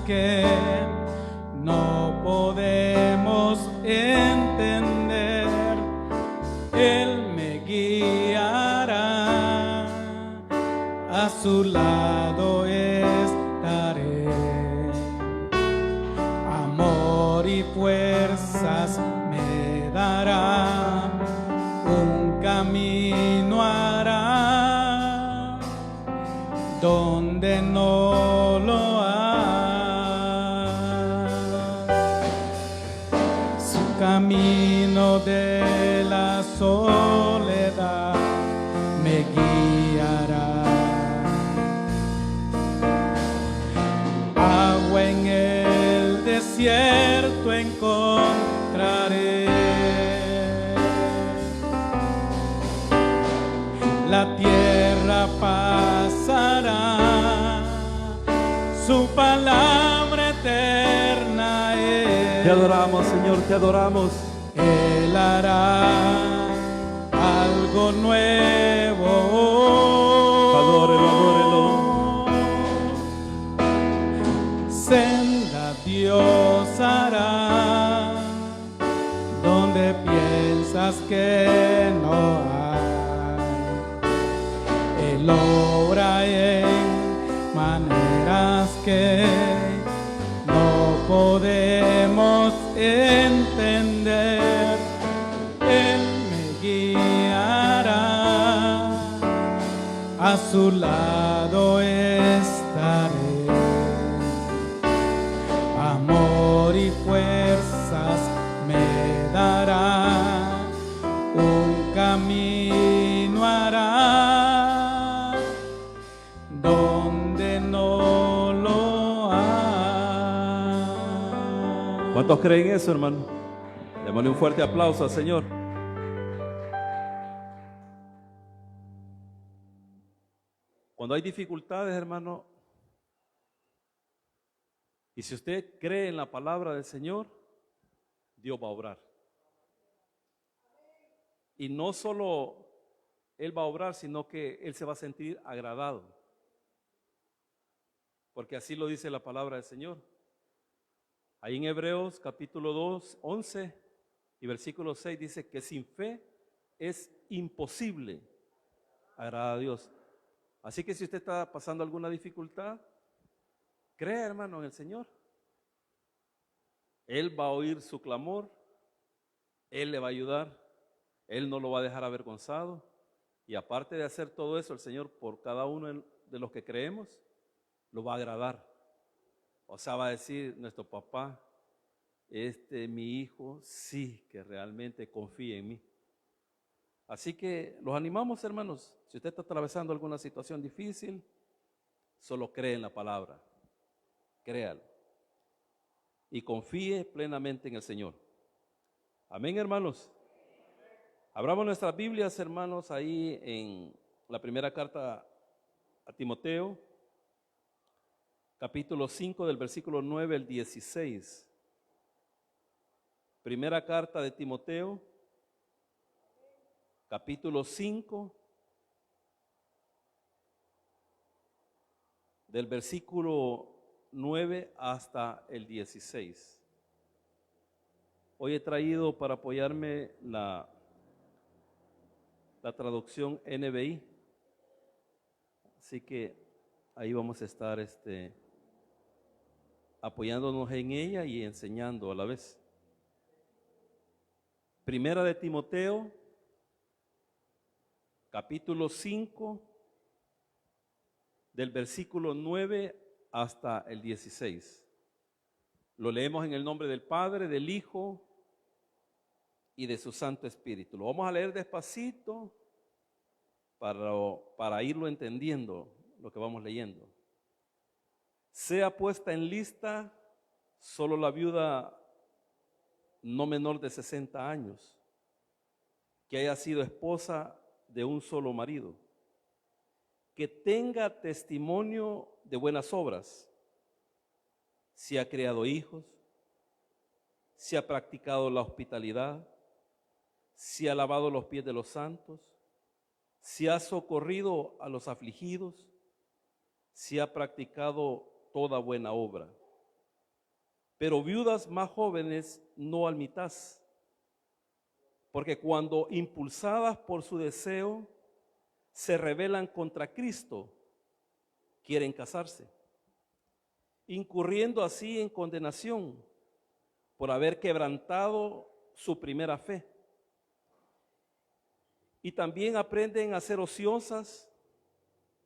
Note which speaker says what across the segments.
Speaker 1: que no podemos entender. Él me guiará, a su lado estaré. Amor y fuerzas me dará, un camino hará donde no lo hay. Su camino de la soledad me guiará. Agua en el desierto encontraré. La tierra pasará, su palabra eterna es.
Speaker 2: Te adoramos, Señor, te adoramos.
Speaker 1: Él hará algo nuevo.
Speaker 2: Adórelo, adórelo.
Speaker 1: Senda Dios hará donde piensas que no hay. Él obra en maneras que no podemos entender. Él me guiará, a su lado estaré. Amor y fuerzas me dará, un camino hará donde no lo hay.
Speaker 2: ¿Cuántos creen eso, hermano? Démosle un fuerte aplauso al Señor. Cuando hay dificultades, hermano, y si usted cree en la palabra del Señor, Dios va a obrar. Y no solo Él va a obrar, sino que Él se va a sentir agradado. Porque así lo dice la palabra del Señor. Ahí en Hebreos capítulo 2, 11 y versículo 6 dice que sin fe es imposible agradar a Dios. Así que si usted está pasando alguna dificultad, crea, hermano, en el Señor. Él va a oír su clamor, Él le va a ayudar, Él no lo va a dejar avergonzado. Y aparte de hacer todo eso, el Señor por cada uno de los que creemos, lo va a agradar. O sea, va a decir nuestro papá, mi hijo, sí que realmente confía en mí. Así que los animamos, hermanos. Si usted está atravesando alguna situación difícil, solo cree en la palabra. Créalo. Y confíe plenamente en el Señor. Amén, hermanos. Abramos nuestras Biblias, hermanos, ahí en la primera carta a Timoteo, capítulo 5, del versículo 9 al 16. Primera carta de Timoteo, capítulo 5, del versículo 9 hasta el 16. Hoy he traído para apoyarme la traducción NBI. Así que ahí vamos a estar apoyándonos en ella y enseñando a la vez. Primera de Timoteo, capítulo 5, del versículo 9 hasta el 16. Lo leemos en el nombre del Padre, del Hijo y de su Santo Espíritu. Lo vamos a leer despacito para irlo entendiendo lo que vamos leyendo. Sea puesta en lista solo la viuda no menor de 60 años, que haya sido esposa de un solo marido, que tenga testimonio de buenas obras, si ha criado hijos, si ha practicado la hospitalidad, si ha lavado los pies de los santos, si ha socorrido a los afligidos, si ha practicado toda buena obra. pero viudas más jóvenes no admitás, porque cuando impulsadas por su deseo se rebelan contra Cristo, quieren casarse, incurriendo así en condenación por haber quebrantado su primera fe. Y también aprenden a ser ociosas,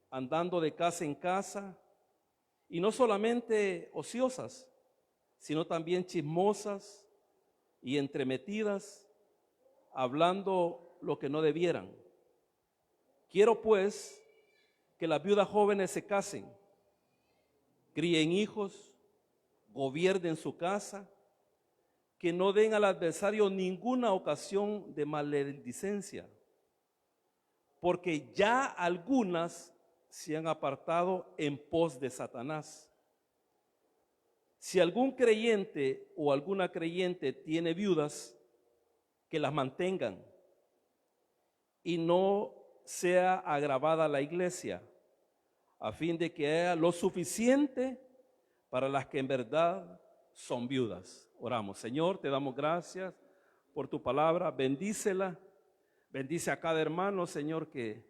Speaker 2: andando de casa en casa, y no solamente ociosas, sino también chismosas y entremetidas, hablando lo que no debieran. Quiero pues que las viudas jóvenes se casen, críen hijos, gobiernen su casa, que no den al adversario ninguna ocasión de maledicencia, porque ya algunas se han apartado en pos de Satanás. Si algún creyente o alguna creyente tiene viudas, que las mantengan y no sea agravada la iglesia, a fin de que haya lo suficiente para las que en verdad son viudas. Oramos. Señor, te damos gracias por tu palabra, bendícela, bendice a cada hermano, Señor, que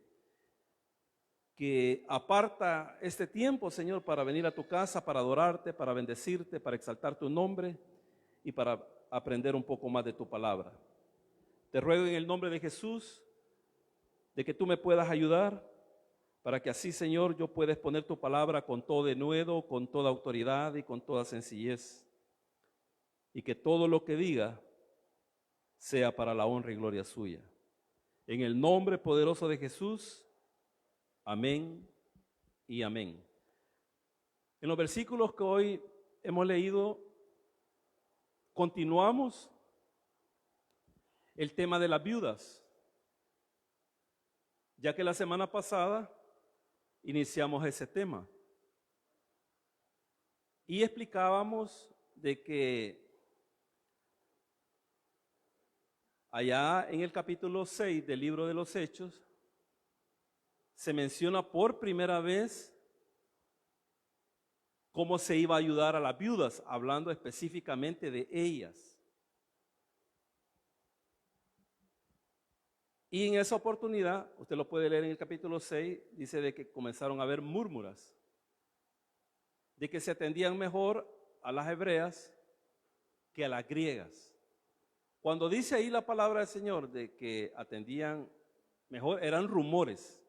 Speaker 2: aparta este tiempo, Señor, para venir a tu casa, para adorarte, para bendecirte, para exaltar tu nombre y para aprender un poco más de tu palabra. Te ruego en el nombre de Jesús de que tú me puedas ayudar para que así, Señor, yo pueda exponer tu palabra con todo denuedo, con toda autoridad y con toda sencillez, y que todo lo que diga sea para la honra y gloria suya. En el nombre poderoso de Jesús, amén y amén. En los versículos que hoy hemos leído, continuamos el tema de las viudas, ya que la semana pasada iniciamos ese tema y explicábamos de que allá en el capítulo 6 del libro de los Hechos se menciona por primera vez cómo se iba a ayudar a las viudas, hablando específicamente de ellas. Y en esa oportunidad, usted lo puede leer en el capítulo 6, dice de que comenzaron a haber murmuras, de que se atendían mejor a las hebreas que a las griegas. Cuando dice ahí la palabra del Señor de que atendían mejor, eran rumores.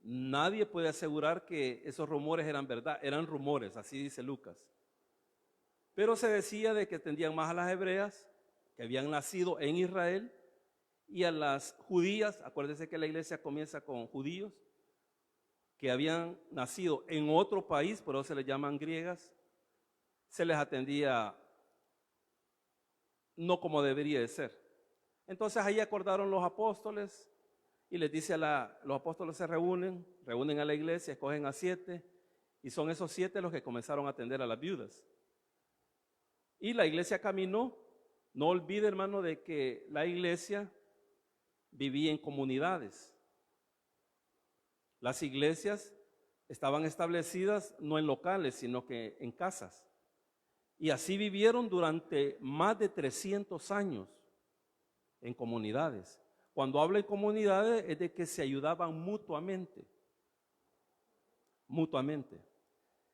Speaker 2: Nadie puede asegurar que esos rumores eran verdad, eran rumores, así dice Lucas. Pero se decía de que atendían más a las hebreas, que habían nacido en Israel, y a las judías. Acuérdense que la iglesia comienza con judíos que habían nacido en otro país, por eso se les llaman griegas, se les atendía no como debería de ser. Entonces ahí acordaron los apóstoles y les dice los apóstoles se reúnen a la iglesia, escogen a 7 y son esos 7 los que comenzaron a atender a las viudas. Y la iglesia caminó. No olvide, hermano, de que la iglesia vivía en comunidades. Las iglesias estaban establecidas no en locales, sino que en casas. Y así vivieron durante más de 300 años en comunidades. Cuando hablo en comunidades es de que se ayudaban mutuamente. Mutuamente.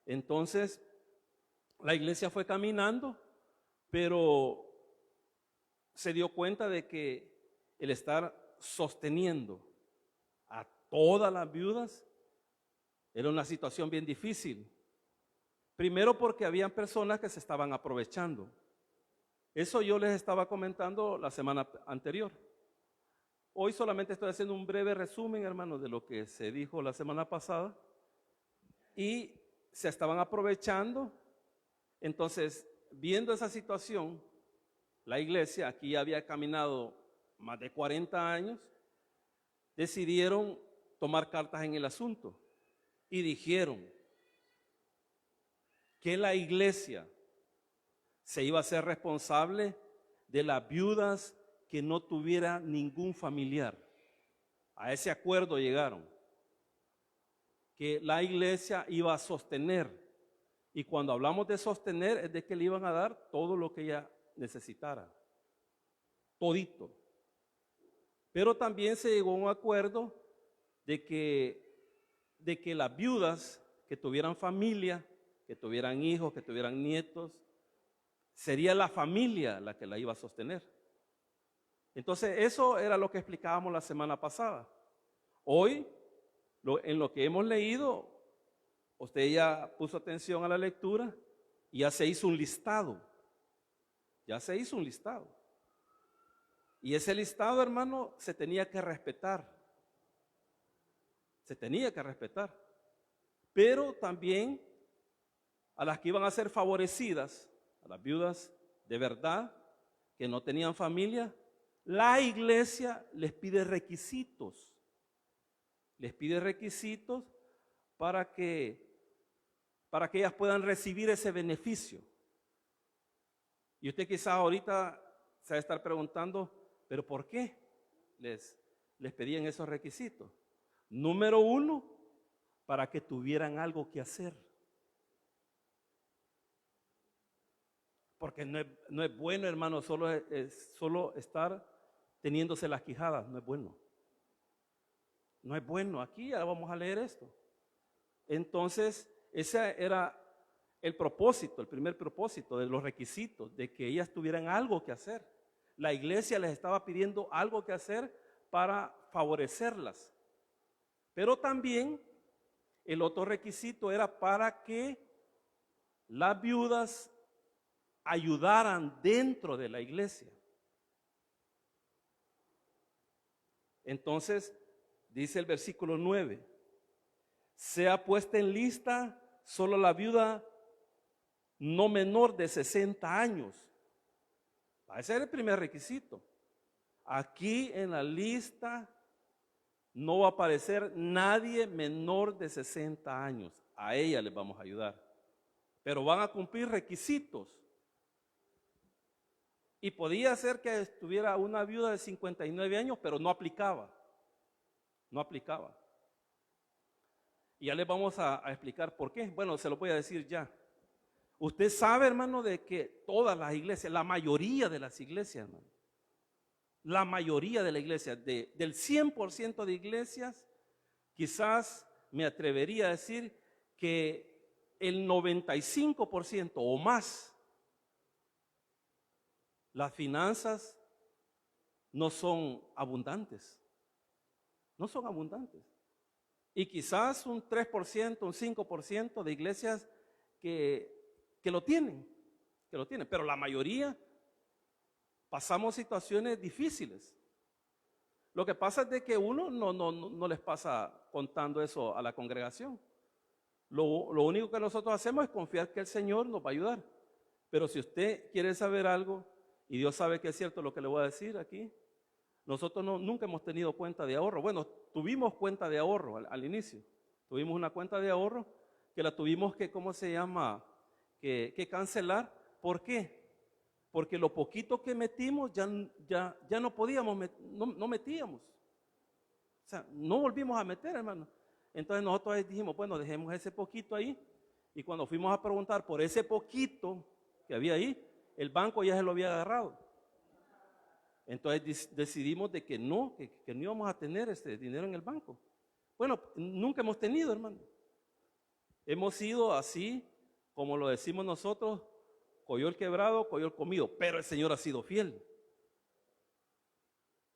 Speaker 2: Entonces, la iglesia fue caminando, pero se dio cuenta de que el estar sosteniendo a todas las viudas era una situación bien difícil. Primero porque habían personas que se estaban aprovechando. Eso yo les estaba comentando la semana anterior. Hoy solamente estoy haciendo un breve resumen, hermanos, de lo que se dijo la semana pasada. Y se estaban aprovechando. Entonces, viendo esa situación, la iglesia, aquí ya había caminado más de 40 años, decidieron tomar cartas en el asunto y dijeron que la iglesia se iba a ser responsable de las viudas que no tuviera ningún familiar. A ese acuerdo llegaron, que la iglesia iba a sostener Y cuando hablamos de sostener, es de que le iban a dar todo lo que ella necesitara, todito. Pero también se llegó a un acuerdo de que las viudas que tuvieran familia, que tuvieran hijos, que tuvieran nietos, sería la familia la que la iba a sostener. Entonces, eso era lo que explicábamos la semana pasada. Hoy, en lo que hemos leído, usted ya puso atención a la lectura y ya se hizo un listado. Ya se hizo un listado. Y ese listado, hermano, se tenía que respetar. Se tenía que respetar. Pero también a las que iban a ser favorecidas, a las viudas de verdad, que no tenían familia, la iglesia les pide requisitos. Les pide requisitos para que ellas puedan recibir ese beneficio. Y usted quizás ahorita se va a estar preguntando, ¿pero por qué les pedían esos requisitos? Número uno, para que tuvieran algo que hacer. Porque no es bueno, hermano, solo estar teniéndose las quijadas, no es bueno. No es bueno. Aquí ya vamos a leer esto. Entonces, ese era el propósito, el primer propósito de los requisitos, de que ellas tuvieran algo que hacer. La iglesia les estaba pidiendo algo que hacer para favorecerlas. Pero también el otro requisito era para que las viudas ayudaran dentro de la iglesia. Entonces, dice el versículo 9, sea puesta en lista solo la viuda no menor de 60 años. Ese era el primer requisito. Aquí en la lista no va a aparecer nadie menor de 60 años. A ella les vamos a ayudar. Pero van a cumplir requisitos. Y podía ser que estuviera una viuda de 59 años, pero no aplicaba. No aplicaba. Y ya les vamos a explicar por qué. Bueno, se lo voy a decir ya. Usted sabe, hermano, de que todas las iglesias, la mayoría de las iglesias, hermano, la mayoría de las iglesias, del 100% de iglesias, quizás me atrevería a decir que el 95% o más, las finanzas no son abundantes. No son abundantes. Y quizás un 3%, un 5% de iglesias que lo tienen, pero la mayoría pasamos situaciones difíciles. Lo que pasa es de que uno no les pasa contando eso a la congregación. Lo único que nosotros hacemos es confiar que el Señor nos va a ayudar. Pero si usted quiere saber algo, y Dios sabe que es cierto lo que le voy a decir aquí, nosotros nunca hemos tenido cuenta de ahorro. Bueno, tuvimos cuenta de ahorro al inicio. Tuvimos una cuenta de ahorro que la tuvimos que, ¿cómo se llama? Que cancelar. ¿Por qué? Porque lo poquito que metimos ya no podíamos, no metíamos. O sea, no volvimos a meter, hermano. Entonces nosotros ahí dijimos, bueno, dejemos ese poquito ahí. Y cuando fuimos a preguntar por ese poquito que había ahí, el banco ya se lo había agarrado. Entonces decidimos de que no íbamos a tener este dinero en el banco. Bueno, nunca hemos tenido, hermano. Hemos sido así, como lo decimos nosotros, coyol quebrado, coyol comido, pero el Señor ha sido fiel.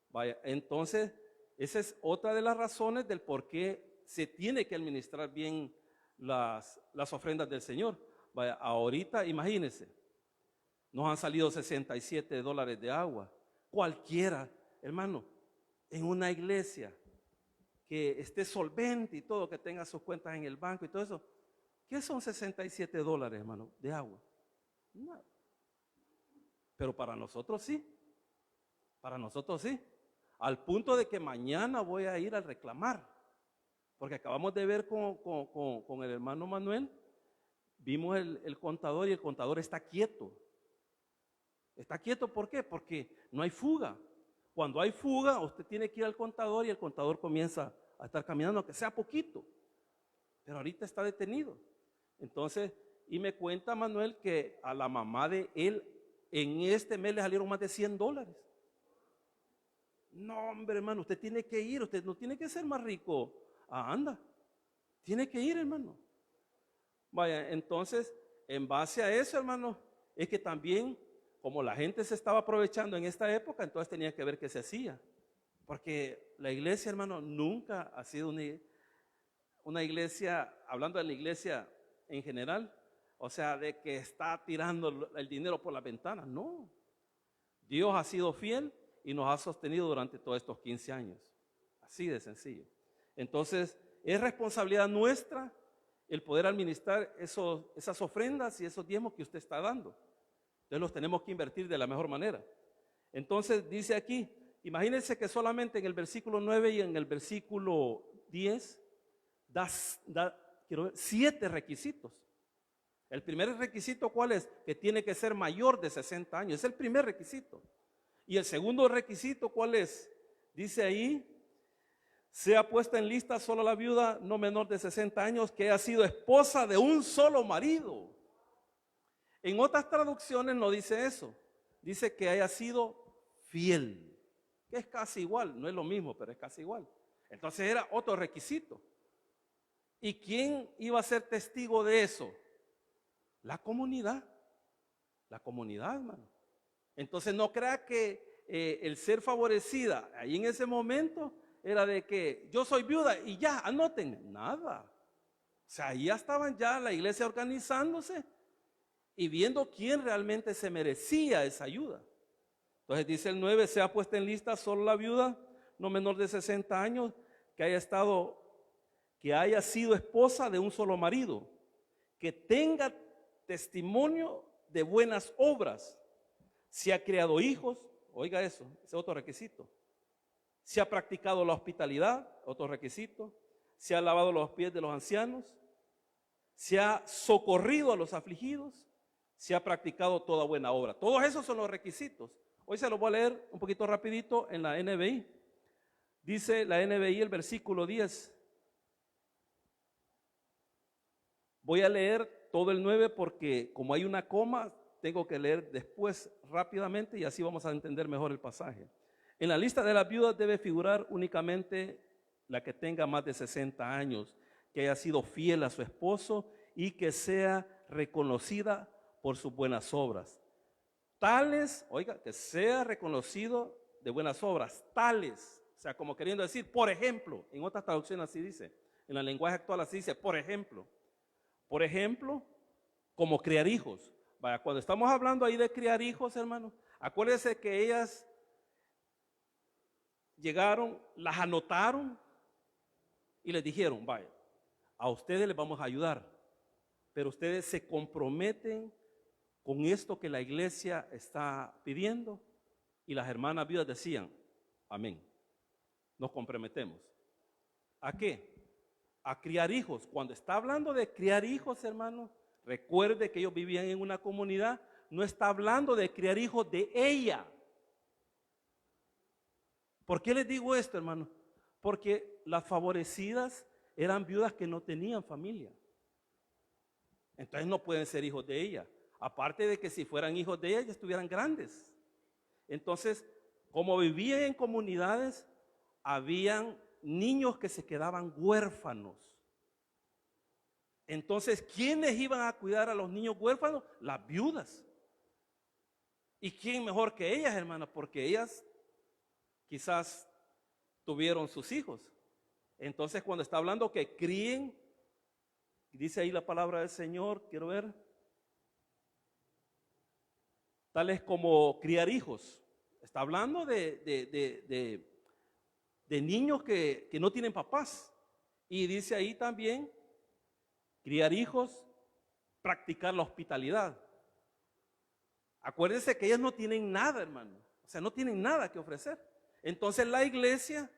Speaker 2: Vaya, entonces, esa es otra de las razones del por qué se tiene que administrar bien las ofrendas del Señor. Vaya, ahorita, imagínense, nos han salido $67 de agua. Cualquiera, hermano, en una iglesia que esté solvente y todo, que tenga sus cuentas en el banco y todo eso, ¿qué son $67, hermano, de agua? Nada. Pero para nosotros sí. Para nosotros sí. Al punto de que mañana voy a ir a reclamar. Porque acabamos de ver con el hermano Manuel, vimos el contador y el contador está quieto. Está quieto, ¿por qué? Porque no hay fuga. Cuando hay fuga, usted tiene que ir al contador y el contador comienza a estar caminando, aunque sea poquito. Pero ahorita está detenido. Entonces, y me cuenta Manuel que a la mamá de él en este mes le salieron más de $100. No, hombre, hermano, usted tiene que ir, usted no tiene que ser más rico. Ah, anda, tiene que ir, hermano. Vaya, entonces, en base a eso, hermano, es que también, como la gente se estaba aprovechando en esta época, entonces tenía que ver qué se hacía. Porque la iglesia, hermano, nunca ha sido una iglesia, hablando de la iglesia en general, o sea, de que está tirando el dinero por la ventana. No, Dios ha sido fiel y nos ha sostenido durante todos estos 15 años. Así de sencillo. Entonces, es responsabilidad nuestra el poder administrar esas ofrendas y esos diezmos que usted está dando. Entonces los tenemos que invertir de la mejor manera. Entonces dice aquí, imagínense que solamente en el versículo 9 y en el versículo 10 quiero ver, 7 requisitos. El primer requisito, ¿cuál es? Que tiene que ser mayor de 60 años. Es el primer requisito. Y el segundo requisito, ¿cuál es? Dice ahí, sea puesta en lista solo la viuda no menor de 60 años que haya sido esposa de un solo marido. En otras traducciones no dice eso. Dice que haya sido fiel, que es casi igual, no es lo mismo, pero es casi igual. Entonces era otro requisito. ¿Y quién iba a ser testigo de eso? La comunidad, hermano. Entonces no crea que el ser favorecida ahí en ese momento era de que yo soy viuda y ya, anoten, nada. O sea, ahí ya estaban ya la iglesia organizándose y viendo quién realmente se merecía esa ayuda. Entonces dice el 9, sea puesta en lista solo la viuda, no menor de 60 años, que haya sido esposa de un solo marido, que tenga testimonio de buenas obras, si ha criado hijos, oiga eso, ese es otro requisito. Si ha practicado la hospitalidad, otro requisito. Si ha lavado los pies de los ancianos, si ha socorrido a los afligidos, si ha practicado toda buena obra. Todos esos son los requisitos. Hoy se los voy a leer un poquito rapidito en la NBI. Dice la NBI el versículo 10. Voy a leer todo el 9 porque como hay una coma, tengo que leer después rápidamente y así vamos a entender mejor el pasaje. En la lista de las viudas debe figurar únicamente la que tenga más de 60 años, que haya sido fiel a su esposo y que sea reconocida por sus buenas obras. Tales, oiga, que sea reconocido de buenas obras, tales, o sea, como queriendo decir, por ejemplo, en otras traducciones así dice, en el lenguaje actual así dice, por ejemplo, como criar hijos. Vaya, cuando estamos hablando ahí de criar hijos, hermanos, acuérdense que ellas llegaron, las anotaron y les dijeron, vaya, a ustedes les vamos a ayudar, pero ustedes se comprometen con esto que la iglesia está pidiendo. Y las hermanas viudas decían, amén, nos comprometemos. ¿A qué? A criar hijos. Cuando está hablando de criar hijos, hermanos, recuerde que ellos vivían en una comunidad, no está hablando de criar hijos de ella. ¿Por qué les digo esto, hermano? Porque las favorecidas eran viudas que no tenían familia. Entonces no pueden ser hijos de ella. Aparte de que si fueran hijos de ella, ya estuvieran grandes. Entonces, como vivían en comunidades, habían niños que se quedaban huérfanos. Entonces, ¿quiénes iban a cuidar a los niños huérfanos? Las viudas. ¿Y quién mejor que ellas, hermanas? Porque ellas quizás tuvieron sus hijos. Entonces, cuando está hablando que críen, dice ahí la palabra del Señor, quiero ver, tales como criar hijos. Está hablando de niños que no tienen papás. Y dice ahí también, criar hijos, practicar la hospitalidad. Acuérdense que ellas no tienen nada, hermano. O sea, no tienen nada que ofrecer. Entonces la iglesia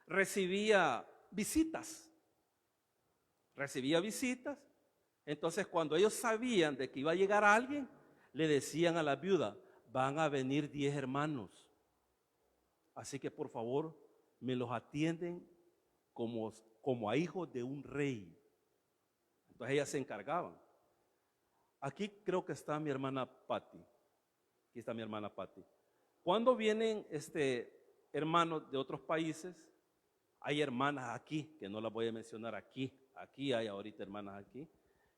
Speaker 2: recibía visitas. Entonces cuando ellos sabían de que iba a llegar alguien, le decían a la viuda, van a venir 10 hermanos. Así que por favor, me los atienden como a hijos de un rey. Entonces ellas se encargaban. Aquí creo que está mi hermana Patti. Aquí está mi hermana Patti. Cuando vienen hermanos de otros países, hay hermanas aquí, que no las voy a mencionar aquí. Aquí hay ahorita hermanas aquí,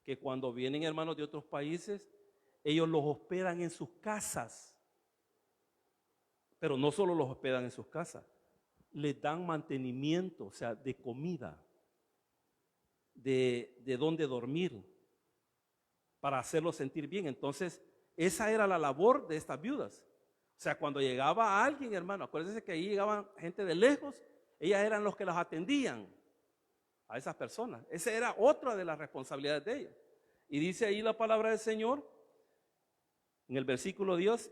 Speaker 2: que cuando vienen hermanos de otros países, ellos los hospedan en sus casas. Pero no solo los hospedan en sus casas, les dan mantenimiento, o sea, de comida, de dónde dormir, para hacerlos sentir bien. Entonces, esa era la labor de estas viudas. O sea, cuando llegaba alguien, hermano, acuérdense que ahí llegaban gente de lejos, ellas eran los que las atendían a esas personas. Esa era otra de las responsabilidades de ellas. Y dice ahí la palabra del Señor, en el versículo 10,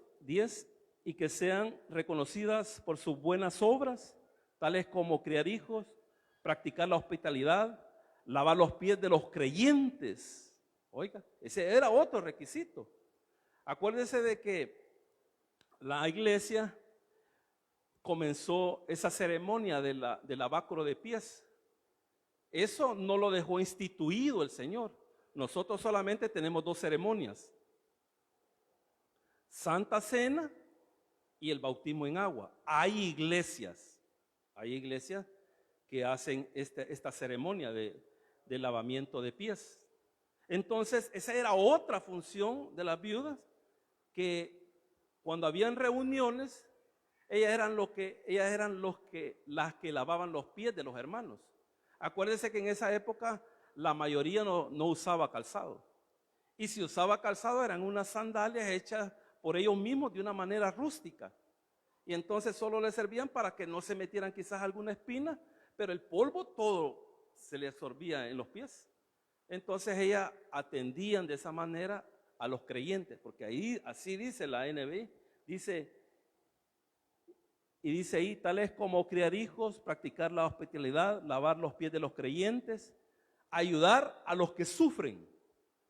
Speaker 2: y que sean reconocidas por sus buenas obras, tales como criar hijos, practicar la hospitalidad, lavar los pies de los creyentes. Oiga, ese era otro requisito. Acuérdense de que la iglesia comenzó esa ceremonia del lavacro de pies. Eso no lo dejó instituido el Señor. Nosotros solamente tenemos 2 ceremonias: Santa Cena y el bautismo en agua. Hay iglesias que hacen esta ceremonia de lavamiento de pies. Entonces, esa era otra función de las viudas, que cuando habían reuniones, ellas eran las que lavaban los pies de los hermanos. Acuérdense que en esa época la mayoría no usaba calzado. Y si usaba calzado eran unas sandalias hechas por ellos mismos de una manera rústica. Y entonces solo les servían para que no se metieran quizás alguna espina, pero el polvo todo se le absorbía en los pies. Entonces ellas atendían de esa manera a los creyentes, porque ahí así dice la NBI, dice ahí, tales como criar hijos, practicar la hospitalidad, lavar los pies de los creyentes, ayudar a los que sufren.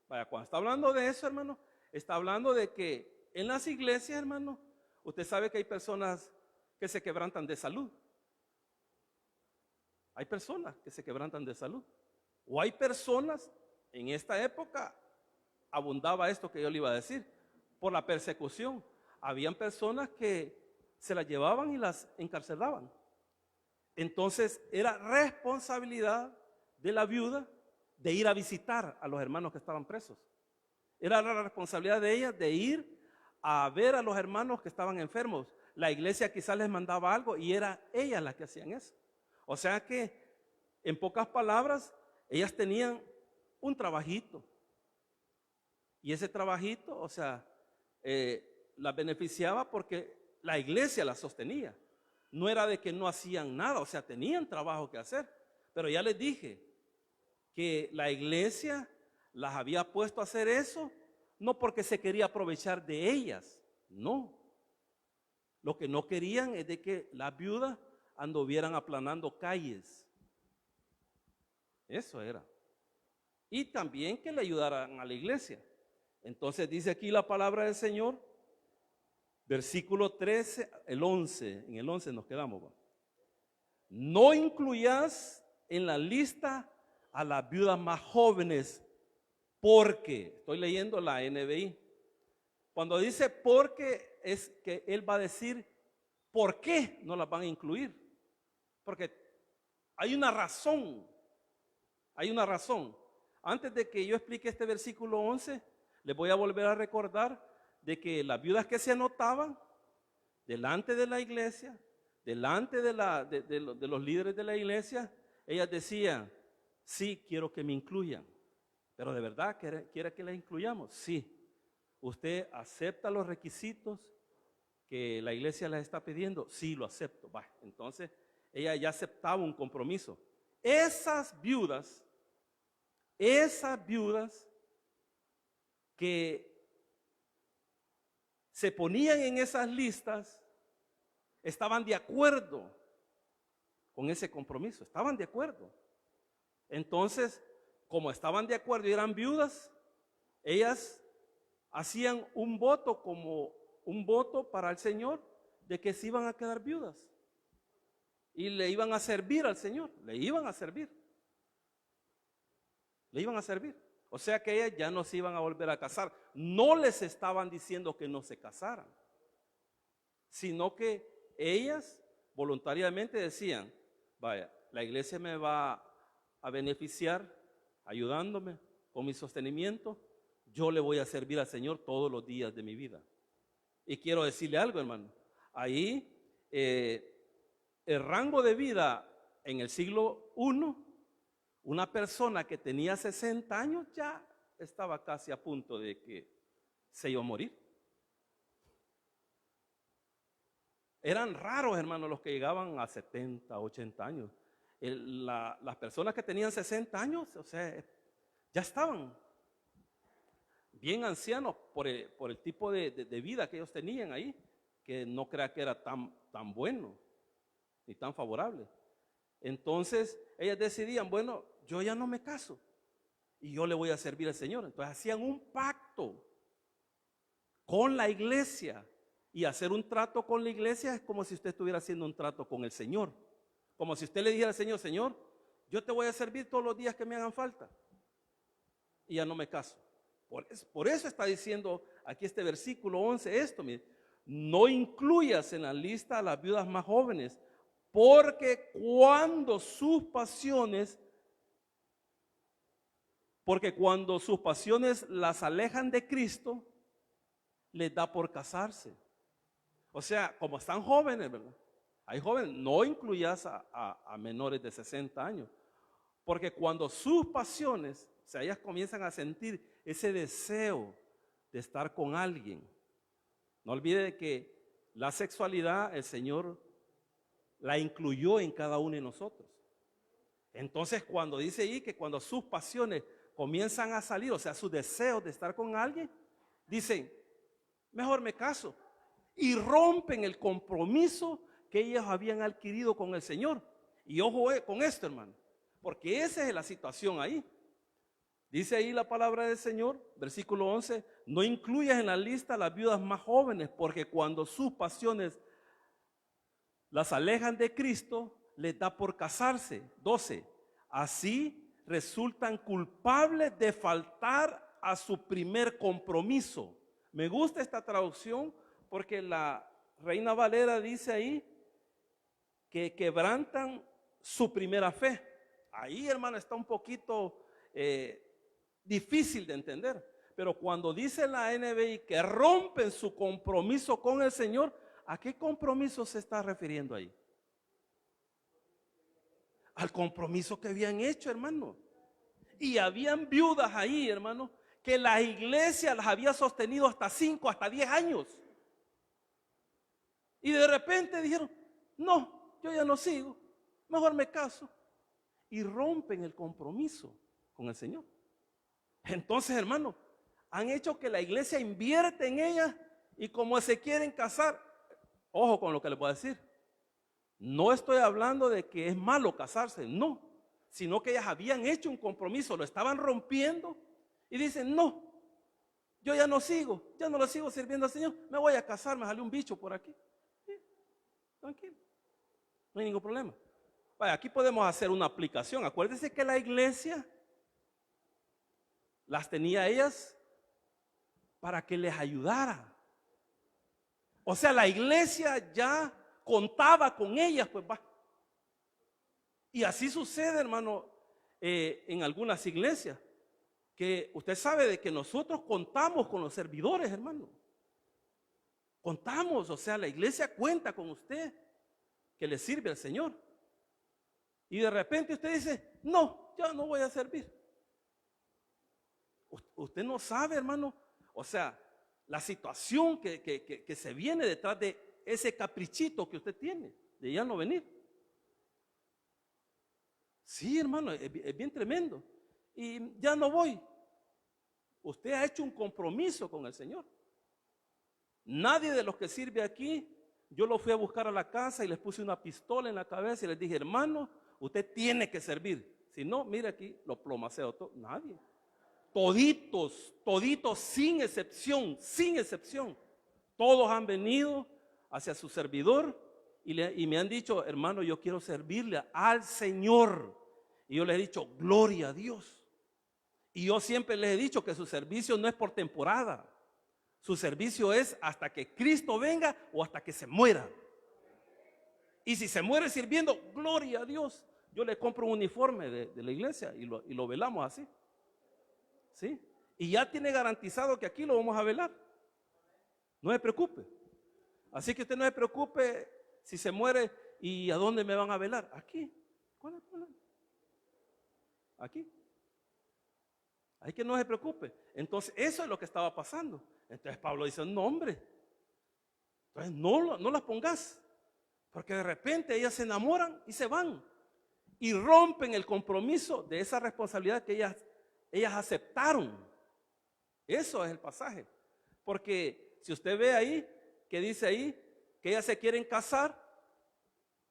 Speaker 2: Vaya, cuando está hablando de eso, hermano, está hablando de que en las iglesias, hermano, usted sabe que hay personas que se quebrantan de salud. Hay personas que se quebrantan de salud. O hay personas, en esta época abundaba esto que yo le iba a decir, por la persecución. Habían personas que se las llevaban y las encarcelaban. Entonces era responsabilidad de la viuda de ir a visitar a los hermanos que estaban presos. Era la responsabilidad de ella de ir a ver a los hermanos que estaban enfermos. La iglesia quizás les mandaba algo y era ellas las que hacían eso. O sea que, en pocas palabras, ellas tenían un trabajito. Y ese trabajito, o sea, las beneficiaba porque la iglesia las sostenía. No era de que no hacían nada, o sea, tenían trabajo que hacer. Pero ya les dije que la iglesia las había puesto a hacer eso, no porque se quería aprovechar de ellas, no. Lo que no querían es de que las viudas anduvieran aplanando calles. Eso era. Y también que le ayudaran a la iglesia. Entonces dice aquí la palabra del Señor, versículo 13, el 11, en el 11 nos quedamos. ¿Va? No incluyas en la lista a las viudas más jóvenes, porque, estoy leyendo la NBI, cuando dice porque es que él va a decir por qué no las van a incluir, porque hay una razón, Antes de que yo explique este versículo 11, les voy a volver a recordar de que las viudas que se anotaban delante de la iglesia, delante de los líderes de la iglesia, ellas decían, sí, quiero que me incluyan, pero ¿de verdad quiere que la incluyamos? Sí. ¿Usted acepta los requisitos que la iglesia les está pidiendo? Sí, lo acepto. Va, entonces ella ya aceptaba un compromiso. Esas viudas que se ponían en esas listas estaban de acuerdo con ese compromiso, estaban de acuerdo. Entonces, como estaban de acuerdo y eran viudas, ellas hacían un voto como un voto para el Señor de que se iban a quedar viudas y le iban a servir al Señor, le iban a servir. O sea que ellas ya no se iban a volver a casar. No les estaban diciendo que no se casaran, sino que ellas voluntariamente decían, vaya, la iglesia me va a beneficiar ayudándome con mi sostenimiento, yo le voy a servir al Señor todos los días de mi vida. Y quiero decirle algo, hermano, ahí el rango de vida en el siglo I, una persona que tenía 60 años ya estaba casi a punto de que se iba a morir. Eran raros, hermanos, los que llegaban a 70, 80 años. Las personas que tenían 60 años, o sea, ya estaban bien ancianos por el tipo de vida que ellos tenían ahí, que no crea que era tan bueno ni tan favorable. Entonces, ellas decidían, bueno, yo ya no me caso y yo le voy a servir al Señor. Entonces, hacían un pacto con la iglesia. Y hacer un trato con la iglesia es como si usted estuviera haciendo un trato con el Señor. Como si usted le dijera al Señor, Señor, yo te voy a servir todos los días que me hagan falta. Y ya no me caso. Por eso está diciendo aquí este versículo 11 esto, mire, no incluyas en la lista a las viudas más jóvenes, porque cuando sus pasiones las alejan de Cristo, les da por casarse. O sea, como están jóvenes, ¿verdad? Hay jóvenes, no incluyas a menores de 60 años, porque cuando sus pasiones, o sea, ellas comienzan a sentir ese deseo de estar con alguien. No olvide que la sexualidad el Señor la incluyó en cada uno de nosotros. Entonces, cuando dice ahí que cuando sus pasiones comienzan a salir, o sea, sus deseos de estar con alguien, dicen, mejor me caso. Y rompen el compromiso que ellos habían adquirido con el Señor. Y ojo con esto, hermano, porque esa es la situación ahí. Dice ahí la palabra del Señor, versículo 11, no incluyas en la lista a las viudas más jóvenes, porque cuando sus pasiones las alejan de Cristo, les da por casarse. 12, así resultan culpables de faltar a su primer compromiso. Me gusta esta traducción porque la Reina Valera dice ahí que quebrantan su primera fe. Ahí, hermano, está un poquito difícil de entender. Pero cuando dice la NBI que rompen su compromiso con el Señor, ¿a qué compromiso se está refiriendo ahí? Al compromiso que habían hecho, hermano. Y habían viudas ahí, hermano, que la iglesia las había sostenido hasta 5, hasta 10 años. Y de repente dijeron, no, yo ya no sigo, mejor me caso. Y rompen el compromiso con el Señor. Entonces, hermano, han hecho que la iglesia invierte en ellas y como se quieren casar, ojo con lo que les voy a decir. No estoy hablando de que es malo casarse, no, sino que ellas habían hecho un compromiso, lo estaban rompiendo y dicen, no, yo ya no sigo, ya no lo sigo sirviendo al Señor, me voy a casar, me salió un bicho por aquí. Sí, tranquilo, no hay ningún problema. Vaya, aquí podemos hacer una aplicación. Acuérdense que la iglesia las tenía ellas para que les ayudara. O sea, la iglesia ya contaba con ellas, pues va. Y así sucede, hermano, en algunas iglesias, que usted sabe de que nosotros contamos con los servidores, hermano. Contamos, o sea, la iglesia cuenta con usted, que le sirve al Señor. Y de repente usted dice, no, ya no voy a servir. Usted no sabe, hermano, o sea, la situación que se viene detrás de ese caprichito que usted tiene, de ya no venir. Sí, hermano, es bien tremendo. Y ya no voy. Usted ha hecho un compromiso con el Señor. Nadie de los que sirve aquí, yo lo fui a buscar a la casa y les puse una pistola en la cabeza y les dije, hermano, usted tiene que servir. Si no, mire aquí, lo plomaceo todo. Nadie. Toditos, sin excepción, todos han venido hacia su servidor y me han dicho, hermano, yo quiero servirle al Señor. Y yo les he dicho, gloria a Dios. Y yo siempre les he dicho que su servicio no es por temporada. Su servicio es hasta que Cristo venga o hasta que se muera. Y si se muere sirviendo, gloria a Dios. Yo le compro un uniforme de la iglesia y lo velamos así. ¿Sí? Y ya tiene garantizado que aquí lo vamos a velar. No se preocupe. Así que usted no se preocupe si se muere y a dónde me van a velar. Aquí. ¿Cuál es el problema? Aquí. Así que no se preocupe. Entonces, eso es lo que estaba pasando. Entonces Pablo dice, no, hombre. Entonces no las pongas. Porque de repente ellas se enamoran y se van. Y rompen el compromiso de esa responsabilidad que ellas aceptaron. Eso es el pasaje. Porque si usted ve ahí, que dice ahí, que ellas se quieren casar,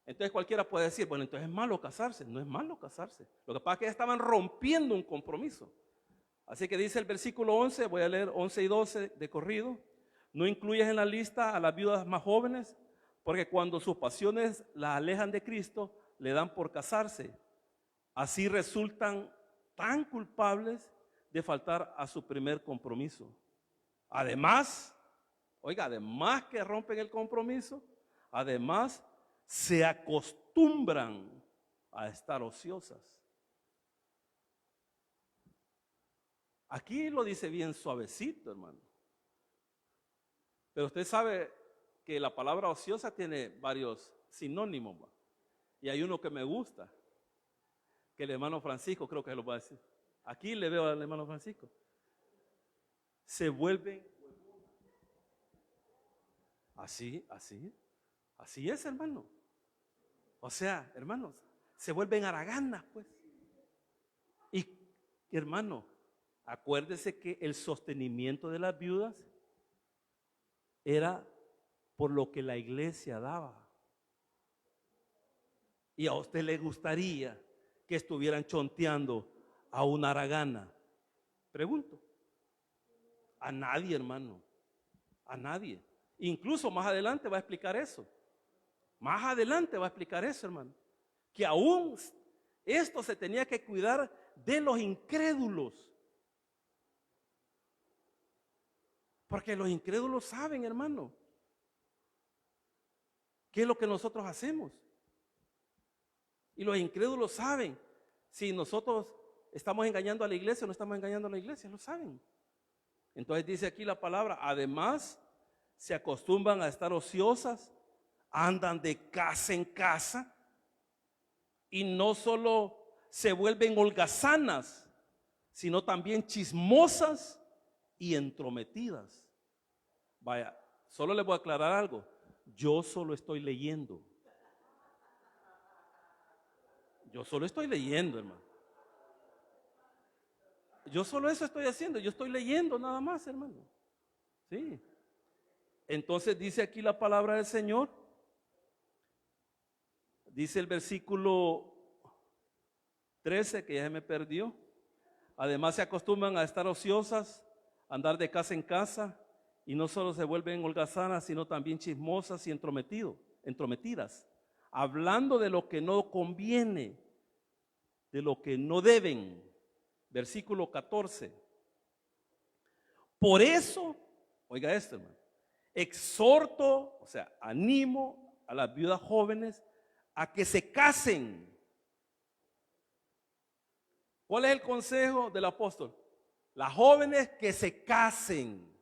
Speaker 2: entonces cualquiera puede decir, bueno, entonces es malo casarse. No es malo casarse. Lo que pasa es que ellas estaban rompiendo un compromiso. Así que dice el versículo 11, voy a leer 11 y 12 de corrido. No incluyas en la lista a las viudas más jóvenes, porque cuando sus pasiones las alejan de Cristo, le dan por casarse. Así resultan tan culpables de faltar a su primer compromiso. Además, oiga, además que rompen el compromiso, además se acostumbran a estar ociosas. Aquí lo dice bien suavecito, hermano. Pero usted sabe que la palabra ociosa tiene varios sinónimos, ¿va? Y hay uno que me gusta, que el hermano Francisco creo que lo va a decir. Aquí le veo al hermano Francisco. Se vuelven así es, hermano. O sea, hermanos, se vuelven haraganas, pues. Y, hermano, acuérdese que el sostenimiento de las viudas era por lo que la iglesia daba. Y a usted le gustaría que estuvieran chonteando a una haragana. Pregunto. A nadie, hermano. A nadie. Incluso más adelante va a explicar eso. Más adelante va a explicar eso, hermano. Que aún esto se tenía que cuidar de los incrédulos. Porque los incrédulos saben, hermano, qué es lo que nosotros hacemos. Y los incrédulos saben si nosotros estamos engañando a la iglesia o no estamos engañando a la iglesia, lo saben. Entonces dice aquí la palabra, además se acostumbran a estar ociosas, andan de casa en casa y no solo se vuelven holgazanas, sino también chismosas y entrometidas. Vaya, solo les voy a aclarar algo. Yo solo estoy leyendo. Yo solo estoy leyendo, hermano. Yo solo eso estoy haciendo. Yo estoy leyendo nada más, hermano. Sí. Entonces dice aquí la palabra del Señor. Dice el versículo 13, que ya se me perdió. Además se acostumbran a estar ociosas, a andar de casa en casa, y no solo se vuelven holgazanas, sino también chismosas y entrometidas, hablando de lo que no conviene, de lo que no deben. Versículo 14. Por eso, oiga esto, hermano, exhorto, o sea, animo a las viudas jóvenes a que se casen. ¿Cuál es el consejo del apóstol? Las jóvenes que se casen.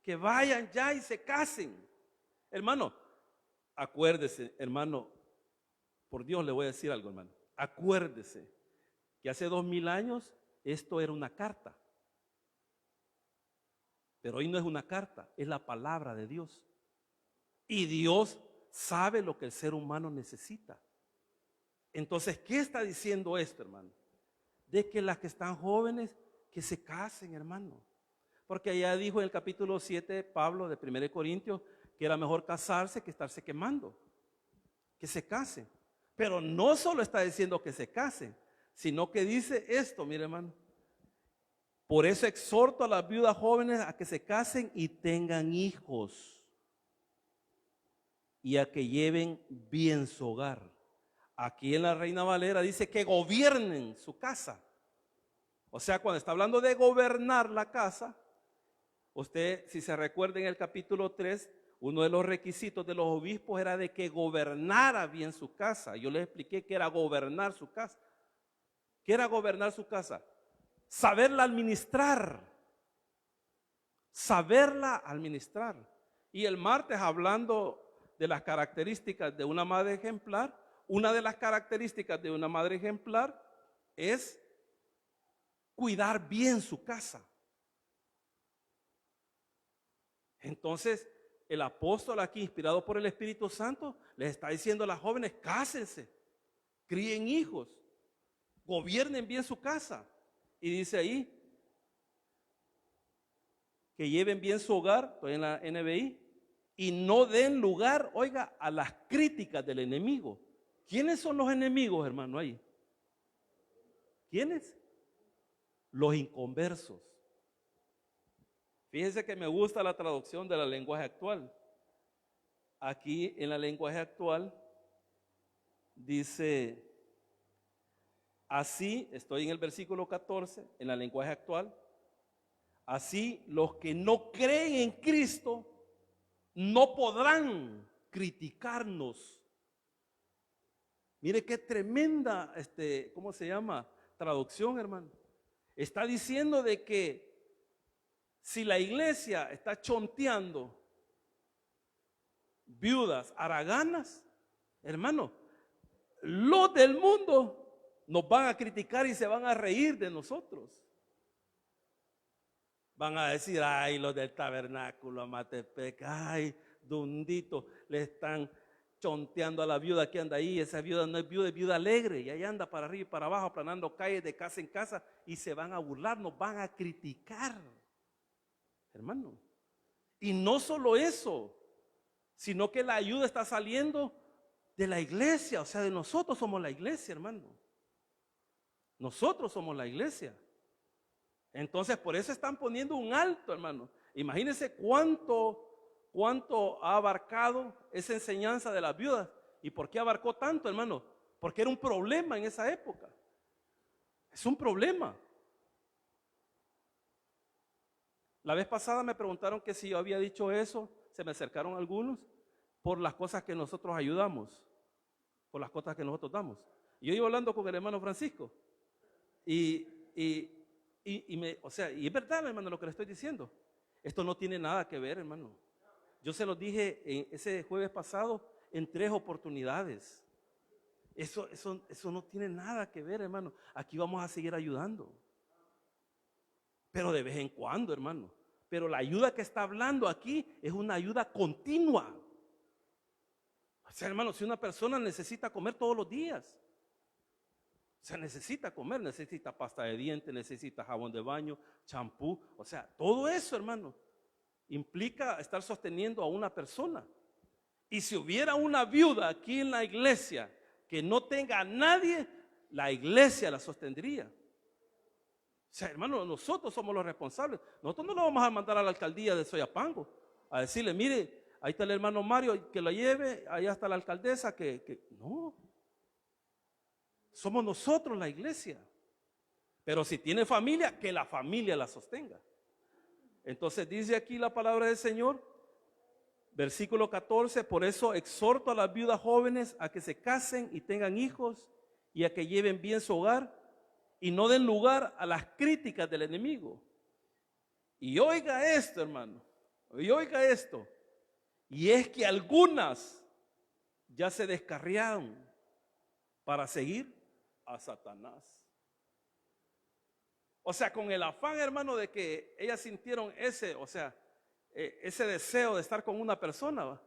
Speaker 2: Que vayan ya y se casen. Hermano, acuérdese, hermano, por Dios le voy a decir algo, hermano. Acuérdese que hace 2000 años esto era una carta. Pero hoy no es una carta, es la palabra de Dios. Y Dios sabe lo que el ser humano necesita. Entonces, ¿qué está diciendo esto, hermano? De que las que están jóvenes, que se casen, hermano. Porque allá dijo en el capítulo 7, Pablo, de 1 Corintios, que era mejor casarse que estarse quemando. Que se casen. Pero no solo está diciendo que se casen, sino que dice esto, mire, hermano. Por eso exhorto a las viudas jóvenes a que se casen y tengan hijos. Y a que lleven bien su hogar. Aquí en la Reina Valera dice que gobiernen su casa. O sea, cuando está hablando de gobernar la casa, usted, si se recuerda en el capítulo 3, uno de los requisitos de los obispos era de que gobernara bien su casa. Yo les expliqué que era gobernar su casa. ¿Qué era gobernar su casa? Saberla administrar. Saberla administrar. Y el martes, hablando de las características de una madre ejemplar, una de las características de una madre ejemplar es cuidar bien su casa. Entonces, el apóstol aquí, inspirado por el Espíritu Santo, les está diciendo a las jóvenes: cásense, críen hijos, gobiernen bien su casa. Y dice ahí que lleven bien su hogar, estoy en la NBI, y no den lugar, oiga, a las críticas del enemigo. ¿Quiénes son los enemigos, hermano, ahí? ¿Quiénes? Los inconversos. Fíjense que me gusta la traducción de la lenguaje actual. Aquí en la lenguaje actual dice así, estoy en el versículo 14, en la lenguaje actual: así los que no creen en Cristo no podrán criticarnos. Mire qué tremenda, ¿cómo se llama? Traducción, hermano. Está diciendo de que si la iglesia está chonteando viudas haraganas, hermano, los del mundo nos van a criticar y se van a reír de nosotros. Van a decir: ay, los del tabernáculo Amatepec, ay, Dundito, le están chonteando a la viuda que anda ahí. Esa viuda no es viuda, es viuda alegre, y ahí anda para arriba y para abajo, aplanando calles de casa en casa, y se van a burlar, nos van a criticar, hermano. Y no solo eso, sino que la ayuda está saliendo de la iglesia. O sea, de nosotros somos la iglesia, hermano. Nosotros somos la iglesia. Entonces, por eso están poniendo un alto, hermano. Imagínense cuánto ha abarcado esa enseñanza de las viudas. ¿Y por qué abarcó tanto, hermano? Porque era un problema en esa época. Es un problema. La vez pasada me preguntaron que si yo había dicho eso. Se me acercaron algunos por las cosas que nosotros ayudamos, por las cosas que nosotros damos. Y yo iba hablando con el hermano Francisco y es verdad, hermano, lo que le estoy diciendo. Esto no tiene nada que ver, hermano. Yo se los dije ese jueves pasado en 3 oportunidades. Eso no tiene nada que ver, hermano. Aquí vamos a seguir ayudando, pero de vez en cuando, hermano. Pero la ayuda que está hablando aquí es una ayuda continua. O sea, hermano, si una persona necesita comer todos los días, o sea, necesita comer, necesita pasta de dientes, necesita jabón de baño, champú, o sea, todo eso, hermano, implica estar sosteniendo a una persona. Y si hubiera una viuda aquí en la iglesia que no tenga a nadie, la iglesia la sostendría. O sea, hermano, nosotros somos los responsables. Nosotros no lo vamos a mandar a la alcaldía de Soyapango a decirle: mire, ahí está el hermano Mario, que lo lleve, allá está la alcaldesa, no. Somos nosotros la iglesia. Pero si tiene familia, que la familia la sostenga. Entonces dice aquí la palabra del Señor, versículo 14: por eso exhorto a las viudas jóvenes a que se casen y tengan hijos, y a que lleven bien su hogar, y no den lugar a las críticas del enemigo. Y oiga esto, hermano, y oiga esto, y es que algunas ya se descarriaron para seguir a Satanás. O sea, con el afán, hermano, de que ellas sintieron ese deseo de estar con una persona, ¿va?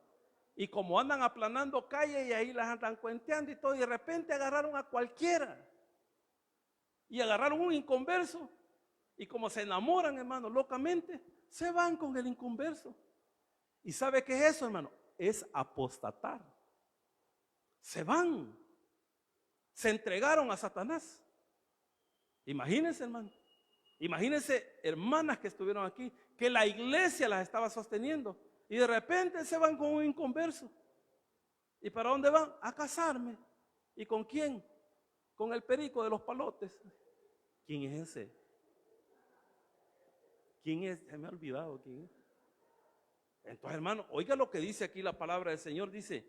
Speaker 2: Y como andan aplanando calles y ahí las andan cuenteando y todo, y de repente agarraron a cualquiera. Y agarraron un inconverso, y como se enamoran, hermano, locamente, se van con el inconverso. ¿Y sabe qué es eso, hermano? Es apostatar. Se van. Se entregaron a Satanás. Imagínense, hermano. Imagínense hermanas que estuvieron aquí, que la iglesia las estaba sosteniendo, y de repente se van con un inconverso. ¿Y para dónde van? A casarme. ¿Y con quién? Con el perico de los palotes. ¿Quién es ese? ¿Quién es? Se me ha olvidado quién es. Entonces, hermano, oiga lo que dice aquí la palabra del Señor. Dice,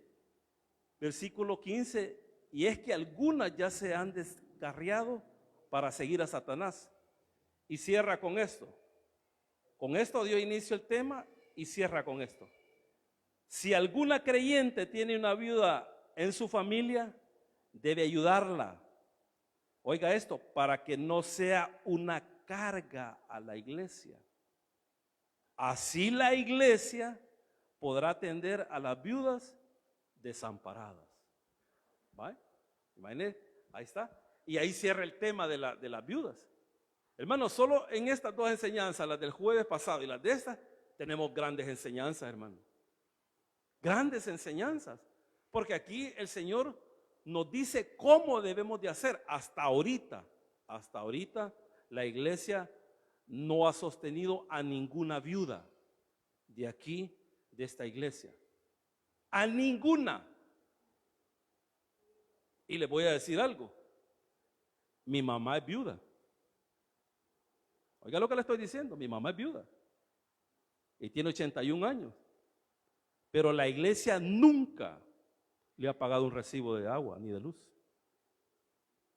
Speaker 2: versículo 15, y es que algunas ya se han descarriado para seguir a Satanás. Y cierra con esto. Con esto dio inicio el tema y cierra con esto. Si alguna creyente tiene una viuda en su familia, debe ayudarla. Oiga esto, para que no sea una carga a la iglesia. Así la iglesia podrá atender a las viudas desamparadas. ¿Vale? Imagínense, ahí está. Y ahí cierra el tema de las viudas. Hermanos, solo en estas dos enseñanzas, las del jueves pasado y las de esta, tenemos grandes enseñanzas, hermano. Grandes enseñanzas. Porque aquí el Señor nos dice cómo debemos de hacer. Hasta ahorita la iglesia no ha sostenido a ninguna viuda de aquí, de esta iglesia. A ninguna. Y les voy a decir algo. Mi mamá es viuda. Oiga lo que le estoy diciendo. Mi mamá es viuda. Y tiene 81 años. Pero la iglesia nunca le ha pagado un recibo de agua ni de luz.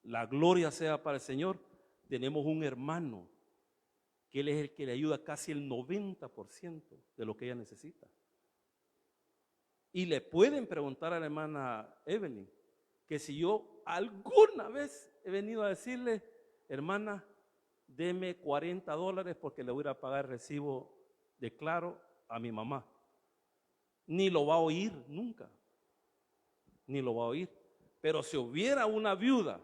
Speaker 2: La gloria sea para el Señor. Tenemos un hermano que él es el que le ayuda casi el 90% de lo que ella necesita. Y le pueden preguntar a la hermana Evelyn que si yo alguna vez he venido a decirle, hermana, deme $40 porque le voy a pagar el recibo de Claro a mi mamá. Ni lo va a oír nunca. Ni lo va a oír. Pero si hubiera una viuda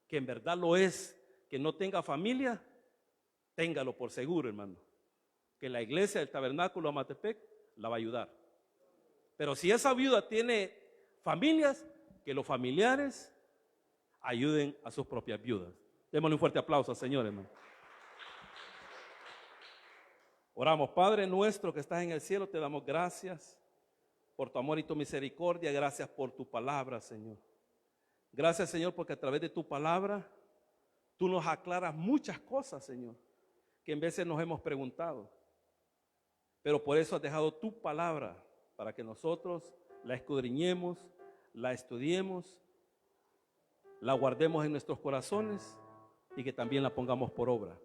Speaker 2: que en verdad lo es, que no tenga familia, téngalo por seguro, hermano, que la iglesia del Tabernáculo Amatepec la va a ayudar. Pero si esa viuda tiene familias, que los familiares ayuden a sus propias viudas. Démosle un fuerte aplauso al Señor, hermano. Oramos. Padre nuestro que estás en el cielo, te damos gracias por tu amor y tu misericordia. Gracias por tu palabra, Señor. Gracias, Señor, porque a través de tu palabra tú nos aclaras muchas cosas, Señor, que en veces nos hemos preguntado. Pero por eso has dejado tu palabra para que nosotros la escudriñemos, la estudiemos, la guardemos en nuestros corazones y que también la pongamos por obra.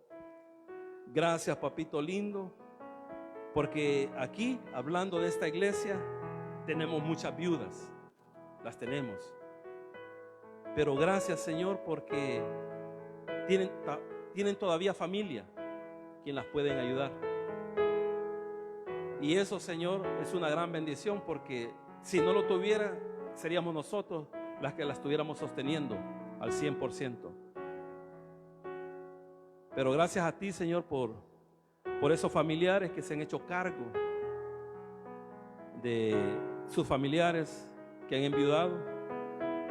Speaker 2: Gracias, papito lindo, porque aquí, hablando de esta iglesia, tenemos muchas viudas, las tenemos. Pero gracias, Señor, porque tienen todavía familia quien las pueden ayudar. Y eso, Señor, es una gran bendición, porque si no lo tuviera, seríamos nosotros las que la estuviéramos sosteniendo al 100%. Pero gracias a ti, Señor, por esos familiares que se han hecho cargo de sus familiares que han enviudado,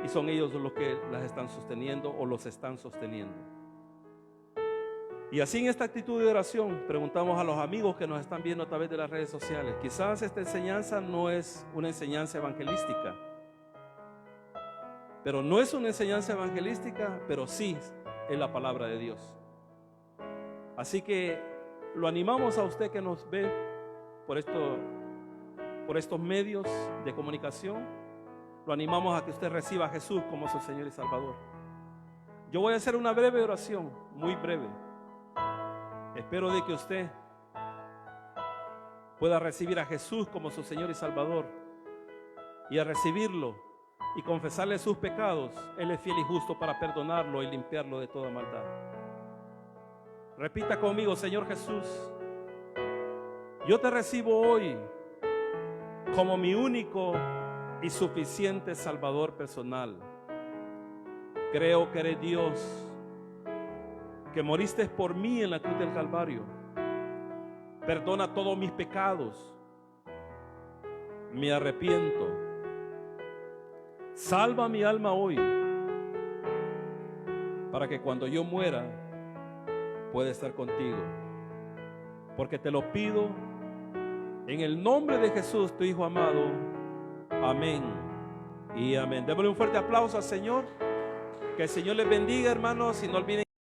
Speaker 2: y son ellos los que las están sosteniendo o los están sosteniendo. Y así, en esta actitud de oración, preguntamos a los amigos que nos están viendo a través de las redes sociales. Quizás esta enseñanza no es una enseñanza evangelística, pero no es una enseñanza evangelística, pero sí es la palabra de Dios. Así que lo animamos a usted que nos ve por estos medios de comunicación. Lo animamos a que usted reciba a Jesús como su Señor y Salvador. Yo voy a hacer una breve oración, muy breve. Espero de que usted pueda recibir a Jesús como su Señor y Salvador, y al recibirlo y confesarle sus pecados, Él es fiel y justo para perdonarlo y limpiarlo de toda maldad. Repita conmigo: Señor Jesús, yo te recibo hoy como mi único y suficiente Salvador personal. Creo que eres Dios, que moriste por mí en la cruz del Calvario. Perdona todos mis pecados. Me arrepiento. Salva mi alma hoy, para que cuando yo muera pueda estar contigo. Porque te lo pido en el nombre de Jesús, tu Hijo amado. Amén y amén. Démosle un fuerte aplauso al Señor. Que el Señor les bendiga, hermanos, y no olviden